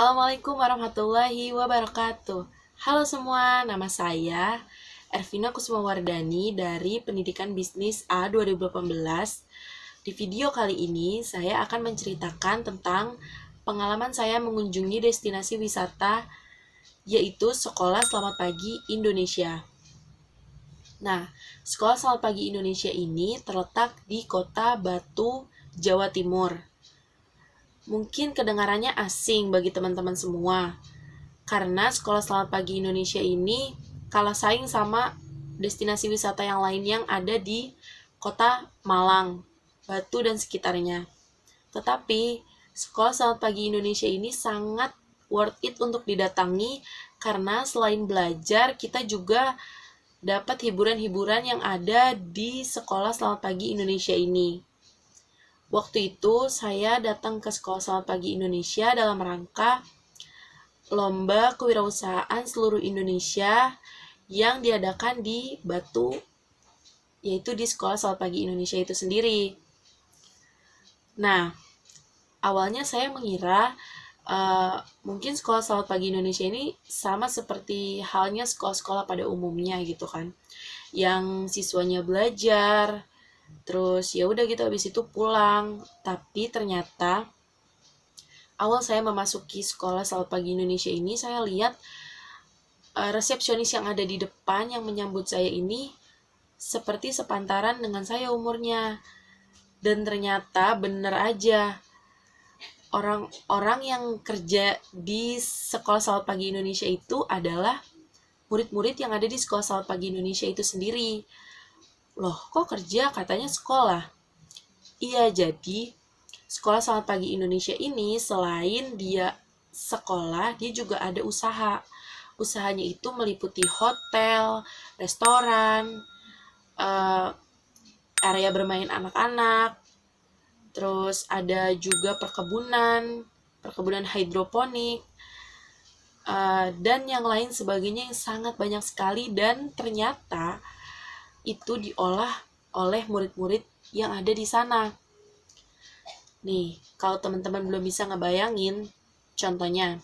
Assalamualaikum warahmatullahi wabarakatuh. Halo semua, nama saya Ervina Kusumawardani dari Pendidikan Bisnis A 2018. Di video kali ini, saya akan menceritakan tentang pengalaman saya mengunjungi destinasi wisata, yaitu Sekolah Selamat Pagi Indonesia. Nah, Sekolah Selamat Pagi Indonesia ini terletak di Kota Batu, Jawa Timur. Mungkin kedengarannya asing bagi teman-teman semua, karena Sekolah Selamat Pagi Indonesia ini kalah saing sama destinasi wisata yang lain yang ada di Kota Malang, Batu, dan sekitarnya. Tetapi, Sekolah Selamat Pagi Indonesia ini sangat worth it untuk didatangi, karena selain belajar, kita juga dapat hiburan-hiburan yang ada di Sekolah Selamat Pagi Indonesia ini. Waktu itu, saya datang ke Sekolah Selamat Pagi Indonesia dalam rangka Lomba Kewirausahaan Seluruh Indonesia yang diadakan di Batu, yaitu di Sekolah Selamat Pagi Indonesia itu sendiri. Nah, awalnya saya mengira mungkin Sekolah Selamat Pagi Indonesia ini sama seperti halnya sekolah-sekolah pada umumnya gitu kan, yang siswanya belajar, terus ya udah gitu habis itu pulang. Tapi ternyata awal saya memasuki Sekolah Selamat Pagi Indonesia ini, saya lihat resepsionis yang ada di depan yang menyambut saya ini seperti sepantaran dengan saya umurnya. Dan ternyata bener aja, orang-orang yang kerja di Sekolah Selamat Pagi Indonesia itu adalah murid-murid yang ada di Sekolah Selamat Pagi Indonesia itu sendiri. Loh, kok kerja? Katanya sekolah. Iya, jadi Sekolah Selamat Pagi Indonesia ini selain dia sekolah, dia juga ada usaha. Usahanya itu meliputi hotel, restoran, area bermain anak-anak, terus ada juga perkebunan hidroponik, dan yang lain sebagainya yang sangat banyak sekali, dan ternyata itu diolah oleh murid-murid yang ada di sana. Nih, kalau teman-teman belum bisa ngebayangin, contohnya,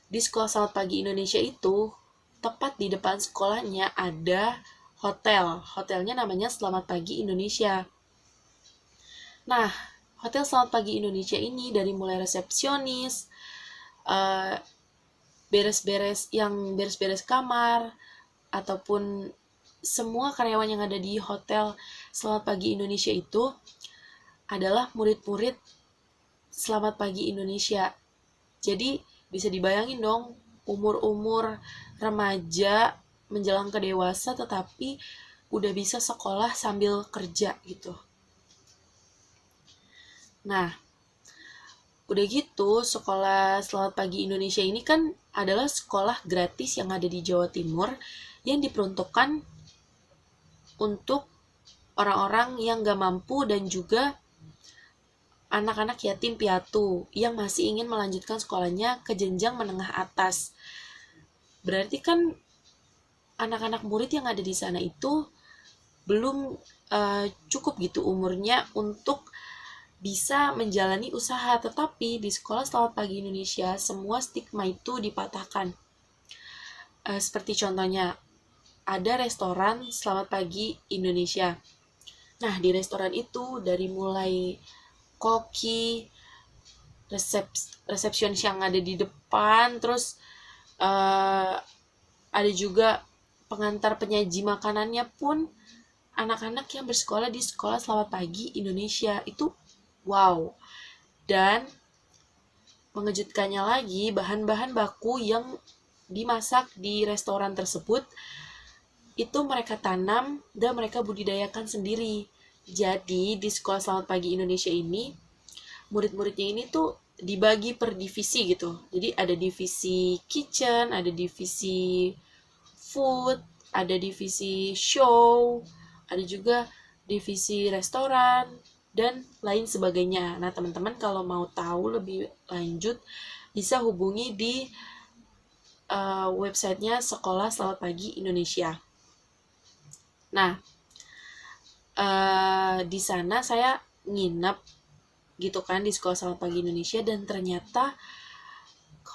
di Sekolah Selamat Pagi Indonesia itu, tepat di depan sekolahnya ada hotel. Hotelnya namanya Selamat Pagi Indonesia. Nah, Hotel Selamat Pagi Indonesia ini dari mulai resepsionis, beres-beres kamar, ataupun semua karyawan yang ada di Hotel Selamat Pagi Indonesia itu adalah murid-murid Selamat Pagi Indonesia. Jadi bisa dibayangin dong, umur-umur remaja menjelang ke dewasa tetapi udah bisa sekolah sambil kerja gitu. Nah, udah gitu, Sekolah Selamat Pagi Indonesia ini kan adalah sekolah gratis yang ada di Jawa Timur yang diperuntukkan untuk orang-orang yang gak mampu dan juga anak-anak yatim piatu yang masih ingin melanjutkan sekolahnya ke jenjang menengah atas. Berarti kan anak-anak murid yang ada di sana itu belum cukup gitu umurnya untuk bisa menjalani usaha. Tetapi di Sekolah Selamat Pagi Indonesia semua stigma itu dipatahkan. Seperti contohnya ada restoran Selamat Pagi Indonesia. Nah, di restoran itu dari mulai koki, resepsionis yang ada di depan, terus ada juga pengantar penyaji makanannya pun anak-anak yang bersekolah di Sekolah Selamat Pagi Indonesia. Itu wow. Dan mengejutkannya lagi, bahan-bahan baku yang dimasak di restoran tersebut itu mereka tanam dan mereka budidayakan sendiri. Jadi di Sekolah Selamat Pagi Indonesia ini, murid-muridnya ini tuh dibagi per divisi gitu. Jadi ada divisi kitchen, ada divisi food, ada divisi show, ada juga divisi restoran, dan lain sebagainya. Nah, teman-teman kalau mau tahu lebih lanjut, bisa hubungi di websitenya Sekolah Selamat Pagi Indonesia. Nah, di sana saya nginep gitu kan di Sekolah Selamat Pagi Indonesia, dan ternyata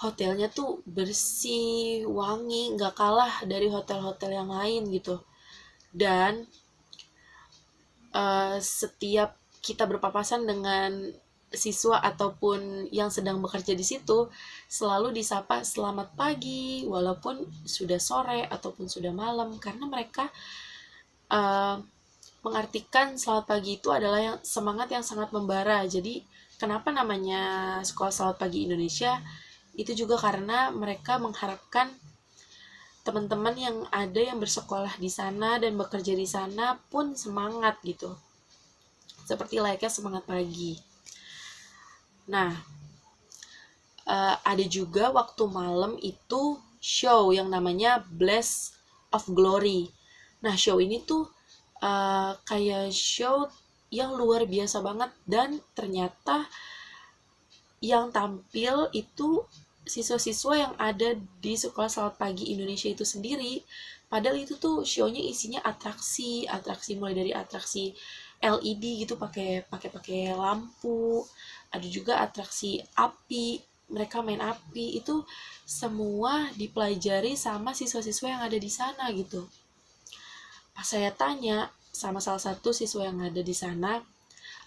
hotelnya tuh bersih, wangi, nggak kalah dari hotel-hotel yang lain gitu. Dan setiap kita berpapasan dengan siswa ataupun yang sedang bekerja di situ, selalu disapa selamat pagi, walaupun sudah sore ataupun sudah malam, karena mereka mengartikan selamat pagi itu adalah yang semangat yang sangat membara. Jadi kenapa namanya Sekolah Selamat Pagi Indonesia? Itu juga karena mereka mengharapkan teman-teman yang ada yang bersekolah di sana dan bekerja di sana pun semangat gitu. Seperti layaknya semangat pagi. Nah, ada juga waktu malam itu show yang namanya Blast of Glory. Nah, show ini tuh kayak show yang luar biasa banget, dan ternyata yang tampil itu siswa-siswa yang ada di Sekolah Selamat Pagi Indonesia itu sendiri. Padahal itu tuh show-nya isinya atraksi mulai dari atraksi LED gitu, pakai lampu, ada juga atraksi api, mereka main api, itu semua dipelajari sama siswa-siswa yang ada di sana gitu. Pas saya tanya sama salah satu siswa yang ada di sana,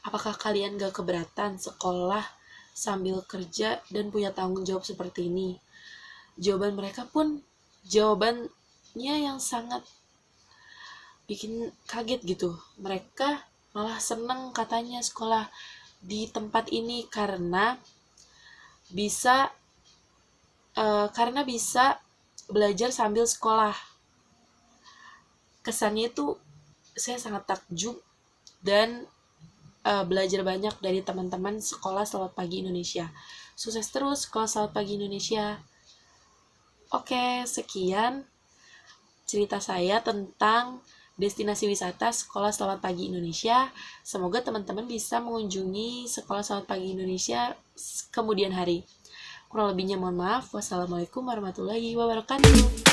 apakah kalian gak keberatan sekolah sambil kerja dan punya tanggung jawab seperti ini? Jawaban mereka pun jawabannya yang sangat bikin kaget gitu. Mereka malah seneng katanya sekolah di tempat ini karena bisa belajar sambil sekolah. Kesannya itu saya sangat takjub dan belajar banyak dari teman-teman Sekolah Selamat Pagi Indonesia. Sukses terus Sekolah Selamat Pagi Indonesia. Oke, sekian cerita saya tentang destinasi wisata Sekolah Selamat Pagi Indonesia. Semoga teman-teman bisa mengunjungi Sekolah Selamat Pagi Indonesia kemudian hari. Kurang lebihnya mohon maaf. Wassalamualaikum warahmatullahi wabarakatuh.